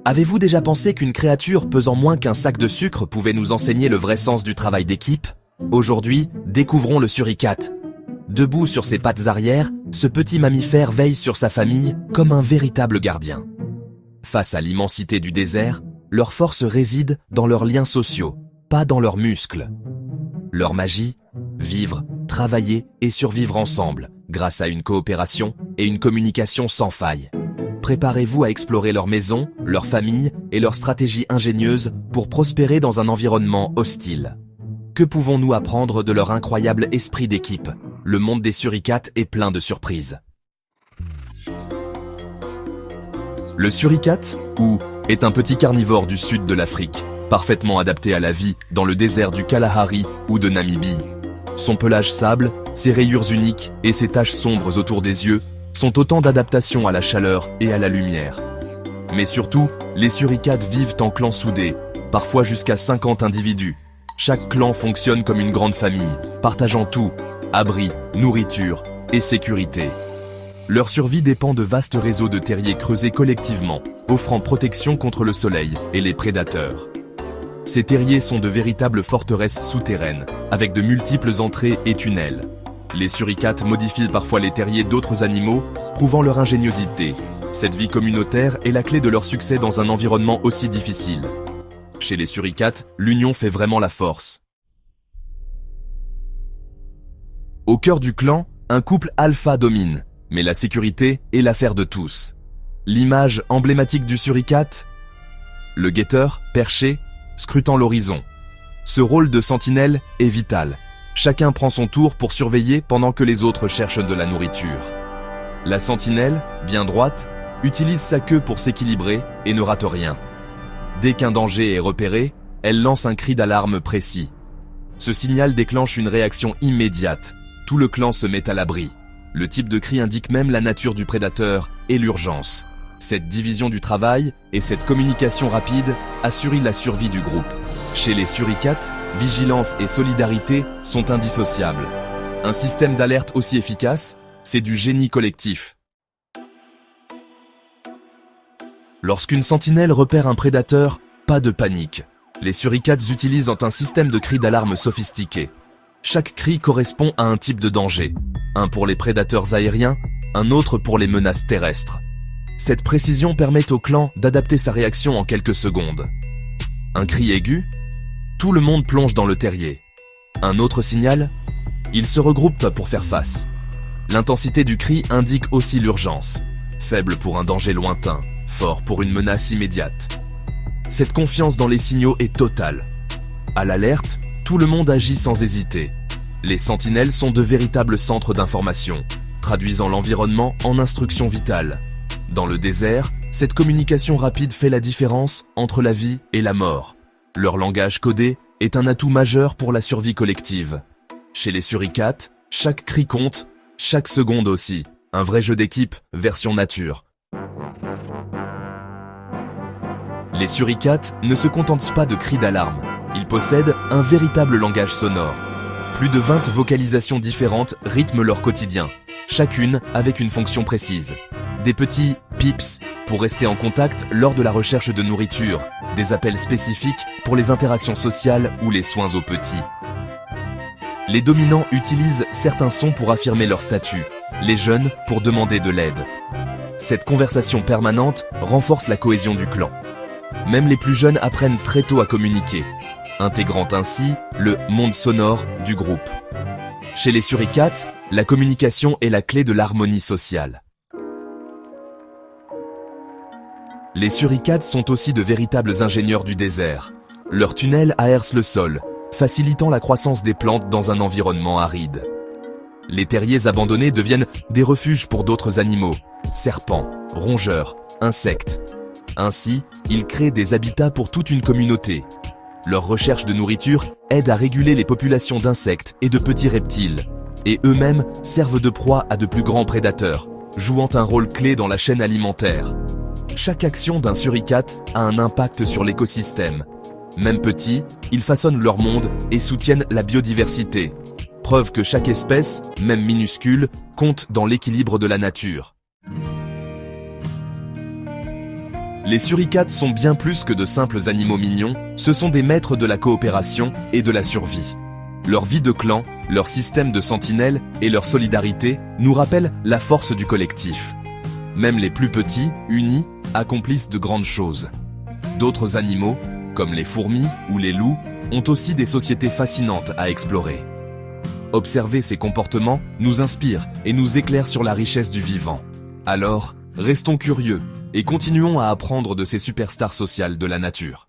Avez-vous déjà pensé qu'une créature pesant moins qu'un sac de sucre pouvait nous enseigner le vrai sens du travail d'équipe? Aujourd'hui, découvrons le suricate. Debout sur ses pattes arrière, ce petit mammifère veille sur sa famille comme un véritable gardien. Face à l'immensité du désert, leur force réside dans leurs liens sociaux, pas dans leurs muscles. Leur magie, vivre, travailler et survivre ensemble, grâce à une coopération et une communication sans faille. Préparez-vous à explorer leur maison, leur famille et leurs stratégies ingénieuses pour prospérer dans un environnement hostile. Que pouvons-nous apprendre de leur incroyable esprit d'équipe? Le monde des suricates est plein de surprises. Le suricate, est un petit carnivore du sud de l'Afrique, parfaitement adapté à la vie dans le désert du Kalahari ou de Namibie. Son pelage sable, ses rayures uniques et ses taches sombres autour des yeux sont autant d'adaptations à la chaleur et à la lumière. Mais surtout, les suricates vivent en clans soudés, parfois jusqu'à 50 individus. Chaque clan fonctionne comme une grande famille, partageant tout, abri, nourriture et sécurité. Leur survie dépend de vastes réseaux de terriers creusés collectivement, offrant protection contre le soleil et les prédateurs. Ces terriers sont de véritables forteresses souterraines, avec de multiples entrées et tunnels. Les suricates modifient parfois les terriers d'autres animaux, prouvant leur ingéniosité. Cette vie communautaire est la clé de leur succès dans un environnement aussi difficile. Chez les suricates, l'union fait vraiment la force. Au cœur du clan, un couple alpha domine, mais la sécurité est l'affaire de tous. L'image emblématique du suricate? Le guetteur, perché, scrutant l'horizon. Ce rôle de sentinelle est vital. Chacun prend son tour pour surveiller pendant que les autres cherchent de la nourriture. La sentinelle, bien droite, utilise sa queue pour s'équilibrer et ne rate rien. Dès qu'un danger est repéré, elle lance un cri d'alarme précis. Ce signal déclenche une réaction immédiate. Tout le clan se met à l'abri. Le type de cri indique même la nature du prédateur et l'urgence. Cette division du travail et cette communication rapide assurent la survie du groupe. Chez les suricates, vigilance et solidarité sont indissociables. Un système d'alerte aussi efficace, c'est du génie collectif. Lorsqu'une sentinelle repère un prédateur, pas de panique. Les suricates utilisent un système de cris d'alarme sophistiqué. Chaque cri correspond à un type de danger. Un pour les prédateurs aériens, un autre pour les menaces terrestres. Cette précision permet au clan d'adapter sa réaction en quelques secondes. Un cri aigu? Tout le monde plonge dans le terrier. Un autre signal? Ils se regroupent pour faire face. L'intensité du cri indique aussi l'urgence. Faible pour un danger lointain, fort pour une menace immédiate. Cette confiance dans les signaux est totale. À l'alerte, tout le monde agit sans hésiter. Les sentinelles sont de véritables centres d'information, traduisant l'environnement en instructions vitales. Dans le désert, cette communication rapide fait la différence entre la vie et la mort. Leur langage codé est un atout majeur pour la survie collective. Chez les suricates, chaque cri compte, chaque seconde aussi. Un vrai jeu d'équipe, version nature. Les suricates ne se contentent pas de cris d'alarme. Ils possèdent un véritable langage sonore. Plus de 20 vocalisations différentes rythment leur quotidien, chacune avec une fonction précise. Des petits pips pour rester en contact lors de la recherche de nourriture, des appels spécifiques pour les interactions sociales ou les soins aux petits. Les dominants utilisent certains sons pour affirmer leur statut, les jeunes pour demander de l'aide. Cette conversation permanente renforce la cohésion du clan. Même les plus jeunes apprennent très tôt à communiquer, intégrant ainsi le monde sonore du groupe. Chez les suricates, la communication est la clé de l'harmonie sociale. Les suricates sont aussi de véritables ingénieurs du désert. Leurs tunnels aèrent le sol, facilitant la croissance des plantes dans un environnement aride. Les terriers abandonnés deviennent des refuges pour d'autres animaux, serpents, rongeurs, insectes. Ainsi, ils créent des habitats pour toute une communauté. Leur recherche de nourriture aide à réguler les populations d'insectes et de petits reptiles, et eux-mêmes servent de proie à de plus grands prédateurs, jouant un rôle clé dans la chaîne alimentaire. Chaque action d'un suricate a un impact sur l'écosystème. Même petits, ils façonnent leur monde et soutiennent la biodiversité. Preuve que chaque espèce, même minuscule, compte dans l'équilibre de la nature. Les suricates sont bien plus que de simples animaux mignons, ce sont des maîtres de la coopération et de la survie. Leur vie de clan, leur système de sentinelles et leur solidarité nous rappellent la force du collectif. Même les plus petits, unis, accomplissent de grandes choses. D'autres animaux, comme les fourmis ou les loups, ont aussi des sociétés fascinantes à explorer. Observer ces comportements nous inspire et nous éclaire sur la richesse du vivant. Alors, restons curieux et continuons à apprendre de ces superstars sociales de la nature.